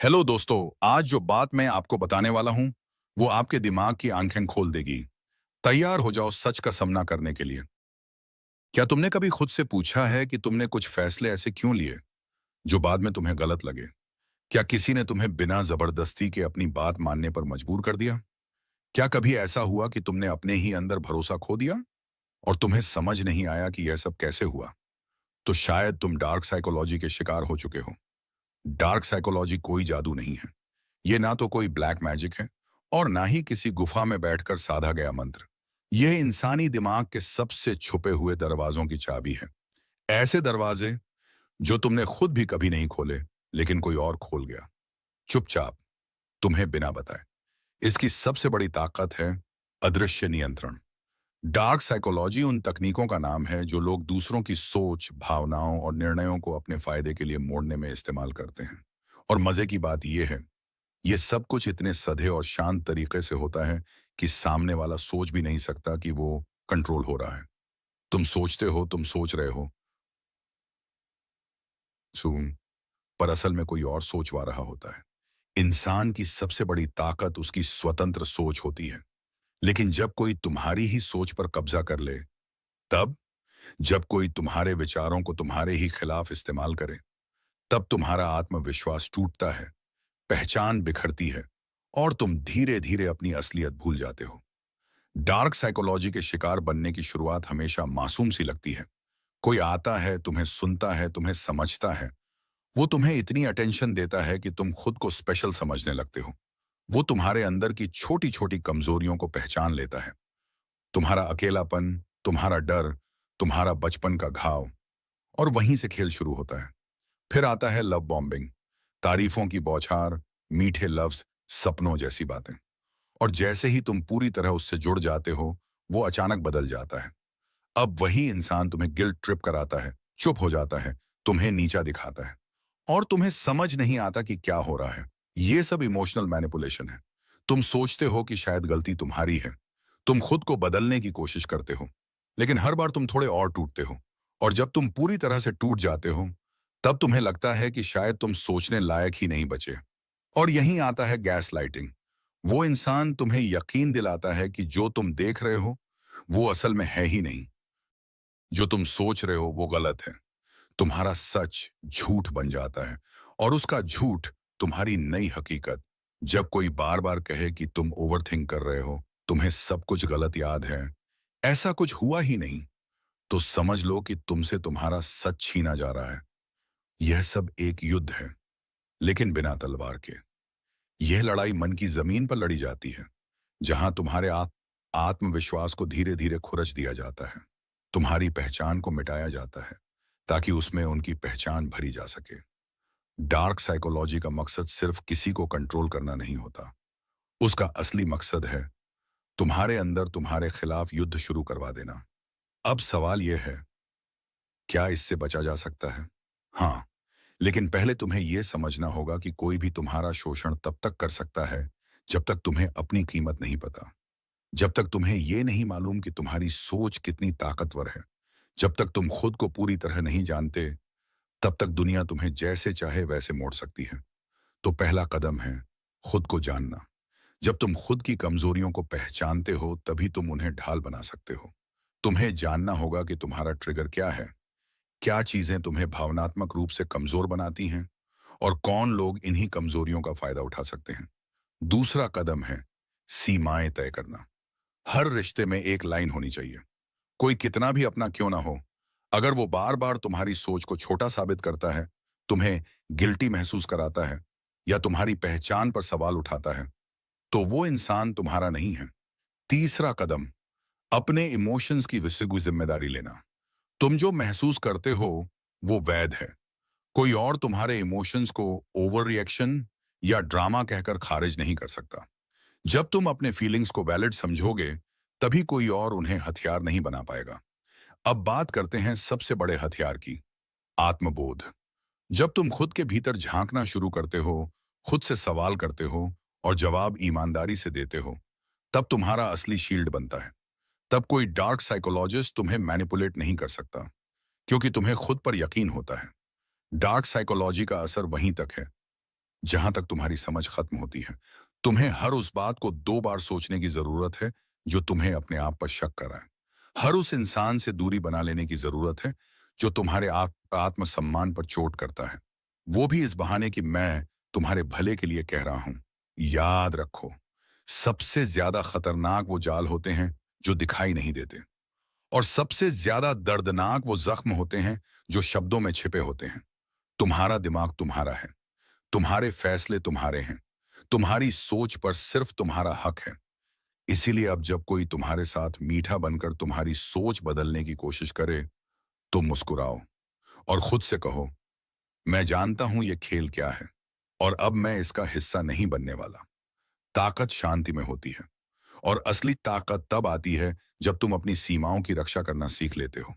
Hello दोस्तों। आज जो बात मैं आपको बताने वाला हूं वो आपके दिमाग की आंखें खोल देगी। तैयार हो जाओ सच का सामना करने के लिए। क्या तुमने कभी खुद से पूछा है कि तुमने कुछ फैसले ऐसे क्यों लिए जो बाद में तुम्हें गलत लगे? क्या किसी ने तुम्हें बिना जबरदस्ती के अपनी बात मानने पर मजबूर कर दिया? क्या कभी ऐसा हुआ कि तुमने अपने ही अंदर भरोसा खो दिया और तुम्हें समझ नहीं आया कि यह सब कैसे हुआ? तो शायद तुम डार्क साइकोलॉजी के शिकार हो चुके हो। डार्क साइकोलॉजी कोई जादू नहीं है। ये ना तो कोई ब्लैक मैजिक है और ना ही किसी गुफा में बैठकर साधा गया मंत्र। यह इंसानी दिमाग के सबसे छुपे हुए दरवाजों की चाबी है। ऐसे दरवाजे जो तुमने खुद भी कभी नहीं खोले, लेकिन कोई और खोल गया, चुपचाप, तुम्हें बिना बताए। इसकी सबसे बड़ी ताकत है अदृश्य नियंत्रण। डार्क साइकोलॉजी उन तकनीकों का नाम है जो लोग दूसरों की सोच, भावनाओं और निर्णयों को अपने फायदे के लिए मोड़ने में इस्तेमाल करते हैं। और मजे की बात यह है, ये सब कुछ इतने सधे और शांत तरीके से होता है कि सामने वाला सोच भी नहीं सकता कि वो कंट्रोल हो रहा है। तुम सोचते हो, तुम सोच रहे हो, सुन, पर असल में कोई और सोचवा रहा होता है। इंसान की सबसे बड़ी ताकत उसकी स्वतंत्र सोच होती है। लेकिन जब कोई तुम्हारी ही सोच पर कब्जा कर ले, तब, जब कोई तुम्हारे विचारों को तुम्हारे ही खिलाफ इस्तेमाल करे, तब तुम्हारा आत्मविश्वास टूटता है, पहचान बिखरती है और तुम धीरे धीरे अपनी असलियत भूल जाते हो। डार्क साइकोलॉजी के शिकार बनने की शुरुआत हमेशा मासूम सी लगती है। कोई आता है, तुम्हें सुनता है, तुम्हें समझता है। वो तुम्हें इतनी अटेंशन देता है कि तुम खुद को स्पेशल समझने लगते हो। वो तुम्हारे अंदर की छोटी छोटी कमजोरियों को पहचान लेता है। तुम्हारा अकेलापन, तुम्हारा डर, तुम्हारा बचपन का घाव। और वहीं से खेल शुरू होता है। फिर आता है लव बॉम्बिंग, तारीफों की बौछार, मीठे लफ्ज, सपनों जैसी बातें। और जैसे ही तुम पूरी तरह उससे जुड़ जाते हो, वो अचानक बदल जाता है। अब वही इंसान तुम्हें गिल्ट ट्रिप कराता है, चुप हो जाता है, तुम्हें नीचा दिखाता है और तुम्हें समझ नहीं आता कि क्या हो रहा है। ये सब इमोशनल मैनिपुलेशन है। तुम सोचते हो कि शायद गलती तुम्हारी है। तुम खुद को बदलने की कोशिश करते हो, लेकिन हर बार तुम थोड़े और टूटते हो। और जब तुम पूरी तरह से टूट जाते हो, तब तुम्हें लगता है कि शायद तुम सोचने लायक ही नहीं बचे। और यहीं आता है गैस लाइटिंग। वो इंसान तुम्हें यकीन दिलाता है कि जो तुम देख रहे हो वो असल में है ही नहीं। जो तुम सोच रहे हो वो गलत है। तुम्हारा सच झूठ बन जाता है और उसका झूठ तुम्हारी नई हकीकत। जब कोई बार बार कहे कि तुम ओवरथिंक कर रहे हो, तुम्हें सब कुछ गलत याद है, ऐसा कुछ हुआ ही नहीं, तो समझ लो कि तुमसे तुम्हारा सच छीना जा रहा है। यह सब एक युद्ध है, लेकिन बिना तलवार के। यह लड़ाई मन की जमीन पर लड़ी जाती है, जहां तुम्हारे आत्मविश्वास को धीरे धीरे खुरच दिया जाता है। तुम्हारी पहचान को मिटाया जाता है ताकि उसमें उनकी पहचान भरी जा सके। डार्क साइकोलॉजी का मकसद सिर्फ किसी को कंट्रोल करना नहीं होता। उसका असली मकसद है तुम्हारे अंदर तुम्हारे खिलाफ युद्ध शुरू करवा देना। अब सवाल यह है, क्या इससे बचा जा सकता है? हाँ, लेकिन पहले तुम्हें यह समझना होगा कि कोई भी तुम्हारा शोषण तब तक कर सकता है जब तक तुम्हें अपनी कीमत नहीं पता। जब तक तुम्हें यह नहीं मालूम कि तुम्हारी सोच कितनी ताकतवर है, जब तक तुम खुद को पूरी तरह नहीं जानते, तब तक दुनिया तुम्हें जैसे चाहे वैसे मोड़ सकती है। तो पहला कदम है खुद को जानना। जब तुम खुद की कमजोरियों को पहचानते हो, तभी तुम उन्हें ढाल बना सकते हो। तुम्हें जानना होगा कि तुम्हारा ट्रिगर क्या है, क्या चीजें तुम्हें भावनात्मक रूप से कमजोर बनाती हैं और कौन लोग इन्हीं कमजोरियों का फायदा उठा सकते हैं। दूसरा कदम है सीमाएं तय करना। हर रिश्ते में एक लाइन होनी चाहिए। कोई कितना भी अपना क्यों ना हो, अगर वो बार बार तुम्हारी सोच को छोटा साबित करता है, तुम्हें गिल्टी महसूस कराता है या तुम्हारी पहचान पर सवाल उठाता है, तो वो इंसान तुम्हारा नहीं है। तीसरा कदम, अपने इमोशंस की विसिगु जिम्मेदारी लेना। तुम जो महसूस करते हो वो वैध है। कोई और तुम्हारे इमोशंस को ओवर रिएक्शन या ड्रामा कहकर खारिज नहीं कर सकता। जब तुम अपने फीलिंग्स को वैलिड समझोगे, तभी कोई और उन्हें हथियार नहीं बना पाएगा। अब बात करते हैं सबसे बड़े हथियार की, आत्मबोध। जब तुम खुद के भीतर झांकना शुरू करते हो, खुद से सवाल करते हो और जवाब ईमानदारी से देते हो, तब तुम्हारा असली शील्ड बनता है। तब कोई डार्क साइकोलॉजिस्ट तुम्हें मैनिपुलेट नहीं कर सकता, क्योंकि तुम्हें खुद पर यकीन होता है। डार्क साइकोलॉजी का असर वहीं तक है जहां तक तुम्हारी समझ खत्म होती है। तुम्हें हर उस बात को 2 बार सोचने की जरूरत है जो तुम्हें अपने आप पर शक कराए। हर उस इंसान से दूरी बना लेने की जरूरत है जो तुम्हारे आत्मसम्मान पर चोट करता है। वो भी इस बहाने कि मैं तुम्हारे भले के लिए कह रहा हूं। याद रखो, सबसे ज्यादा खतरनाक वो जाल होते हैं जो दिखाई नहीं देते, और सबसे ज्यादा दर्दनाक वो जख्म होते हैं जो शब्दों में छिपे होते हैं। तुम्हारा दिमाग तुम्हारा है, तुम्हारे फैसले तुम्हारे हैं, तुम्हारी सोच पर सिर्फ तुम्हारा हक है। इसीलिए अब जब कोई तुम्हारे साथ मीठा बनकर तुम्हारी सोच बदलने की कोशिश करे, तो मुस्कुराओ और खुद से कहो, मैं जानता हूं ये खेल क्या है, और अब मैं इसका हिस्सा नहीं बनने वाला। ताकत शांति में होती है, और असली ताकत तब आती है जब तुम अपनी सीमाओं की रक्षा करना सीख लेते हो।